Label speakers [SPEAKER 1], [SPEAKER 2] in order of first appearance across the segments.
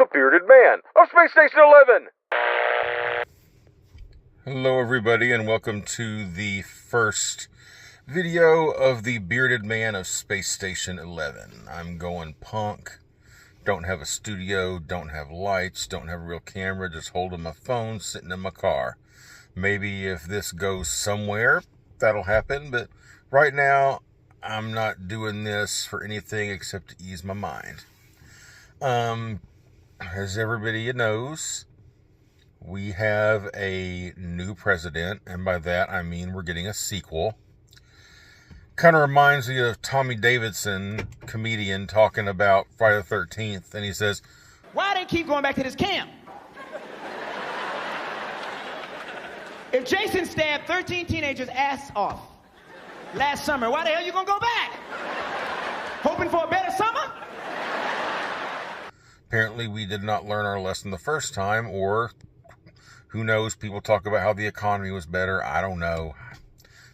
[SPEAKER 1] the bearded man of Space Station 11.
[SPEAKER 2] Hello everybody, and welcome to the first video of the bearded man of Space Station 11. I'm going punk. Don't have a studio, don't have lights, don't have a real camera, just holding my phone, sitting in my car. Maybe if this goes somewhere, that'll happen, but right now, I'm not doing this for anything except to ease my mind. As everybody knows, we have a new president, and by that I mean we're getting a sequel. Kind of reminds me of Tommy Davidson, comedian, talking about Friday the 13th, and he says,
[SPEAKER 3] "Why they keep going back to this camp? If Jason stabbed 13 teenagers' ass off last summer, why the hell you gonna go back? Hoping for a better summer?"
[SPEAKER 2] Apparently we did not learn our lesson the first time, or who knows, people talk about how the economy was better. I don't know.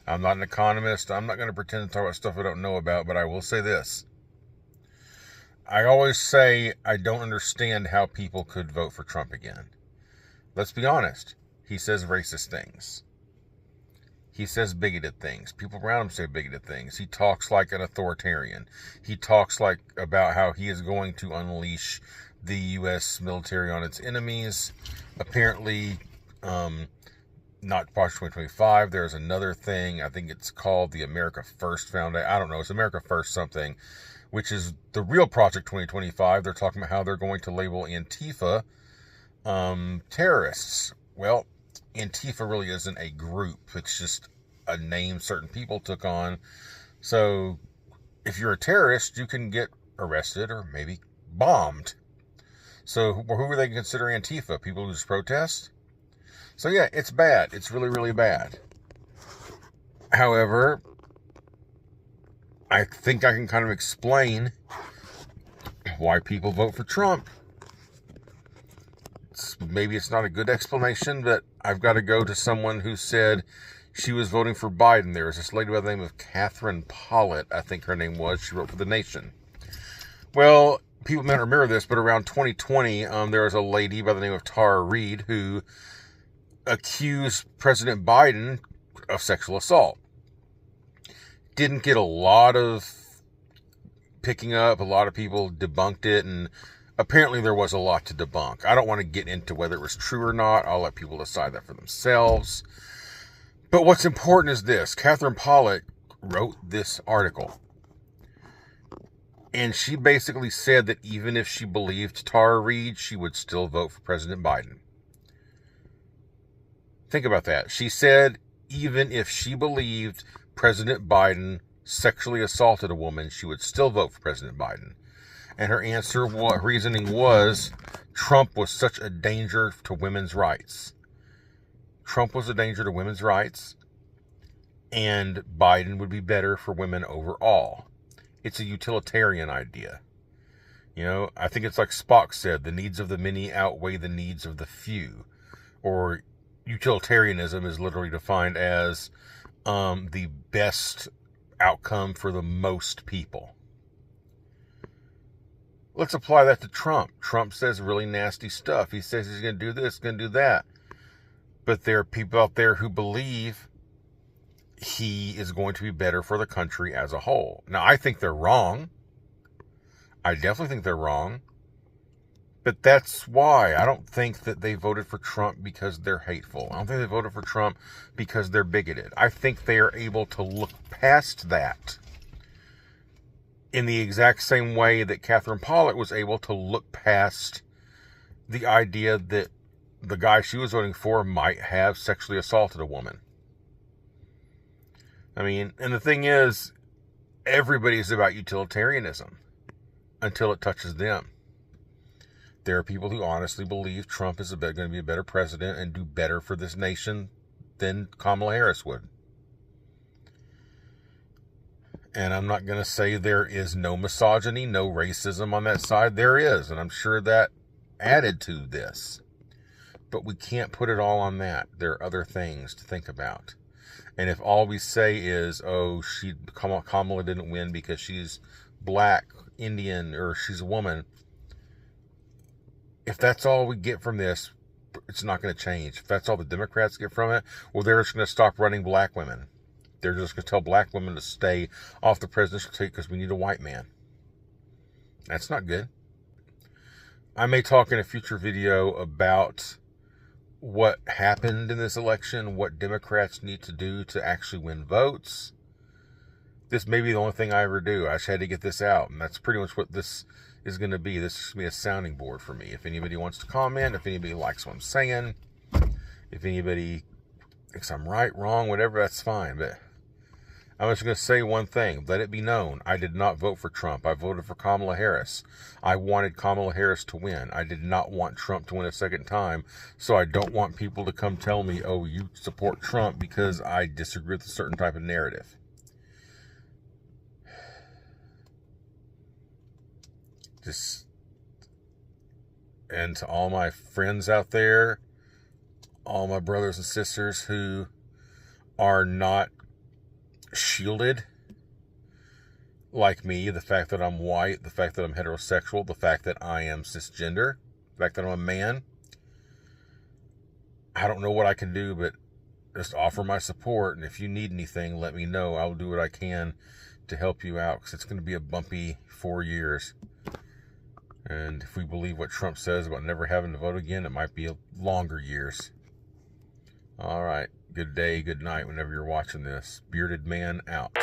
[SPEAKER 2] I'm not an economist. I'm not going to pretend to talk about stuff I don't know about, but I will say this. I always say I don't understand how people could vote for Trump again. Let's be honest. He says racist things. He says bigoted things. People around him say bigoted things. He talks like an authoritarian. He talks like about how he is going to unleash the U.S. military on its enemies. Apparently, not Project 2025. There's another thing. I think it's called the America First Foundation. I don't know. It's America First something, which is the real Project 2025. They're talking about how they're going to label Antifa terrorists. Well, Antifa really isn't a group. It's just a name certain people took on. So if you're a terrorist, you can get arrested or maybe bombed. So who are they consider Antifa? People who just protest? So yeah, it's bad. It's really, really bad. However, I think I can kind of explain why people vote for Trump. Maybe it's not a good explanation, but I've got to go to someone who said she was voting for Biden. There was this lady by the name of Catherine Pollitt, I think her name was. She wrote for The Nation. Well, people may not remember this, but around 2020, there was a lady by the name of Tara Reade who accused President Biden of sexual assault. Didn't get a lot of picking up. A lot of people debunked it, and apparently there was a lot to debunk. I don't want to get into whether it was true or not. I'll let people decide that for themselves. But what's important is this. Catherine Pollitt wrote this article. And she basically said that even if she believed Tara Reade, she would still vote for President Biden. Think about that. She said even if she believed President Biden sexually assaulted a woman, she would still vote for President Biden. And her reasoning was Trump was such a danger to women's rights. Trump was a danger to women's rights, and Biden would be better for women overall. It's a utilitarian idea. You know, I think it's like Spock said, the needs of the many outweigh the needs of the few. Or utilitarianism is literally defined as the best outcome for the most people. Let's apply that to Trump. Trump says really nasty stuff. He says he's going to do this, going to do that. But there are people out there who believe he is going to be better for the country as a whole. Now, I think they're wrong. I definitely think they're wrong. But that's why I don't think that they voted for Trump because they're hateful. I don't think they voted for Trump because they're bigoted. I think they are able to look past that in the exact same way that Catherine Pollitt was able to look past the idea that the guy she was voting for might have sexually assaulted a woman. I mean, and the thing is, everybody's about utilitarianism until it touches them. There are people who honestly believe Trump is going to be a better president and do better for this nation than Kamala Harris would. And I'm not going to say there is no misogyny, no racism on that side. There is, and I'm sure that added to this. But we can't put it all on that. There are other things to think about. And if all we say is, oh, Kamala didn't win because she's black, Indian, or she's a woman, if that's all we get from this, it's not going to change. If that's all the Democrats get from it, well, they're just going to stop running black women. They're just going to tell black women to stay off the presidential ticket because we need a white man. That's not good. I may talk in a future video about what happened in this election, what Democrats need to do to actually win votes. This may be the only thing I ever do. I just had to get this out, and that's pretty much what this is going to be. This is going to be a sounding board for me. If anybody wants to comment, if anybody likes what I'm saying, if anybody thinks I'm right, wrong, whatever, that's fine. But I'm just going to say one thing. Let it be known. I did not vote for Trump. I voted for Kamala Harris. I wanted Kamala Harris to win. I did not want Trump to win a second time. So I don't want people to come tell me, oh, you support Trump because I disagree with a certain type of narrative. And to all my friends out there, all my brothers and sisters who are not shielded like me, the fact that I'm white, the fact that I'm heterosexual, the fact that I am cisgender, the fact that I'm a man, I don't know what I can do but just offer my support. And if you need anything, let me know. I'll do what I can to help you out, because it's going to be a bumpy 4 years. And if we believe what Trump says about never having to vote again, it might be longer years. All right. Good day, good night, whenever you're watching this. Bearded Man out.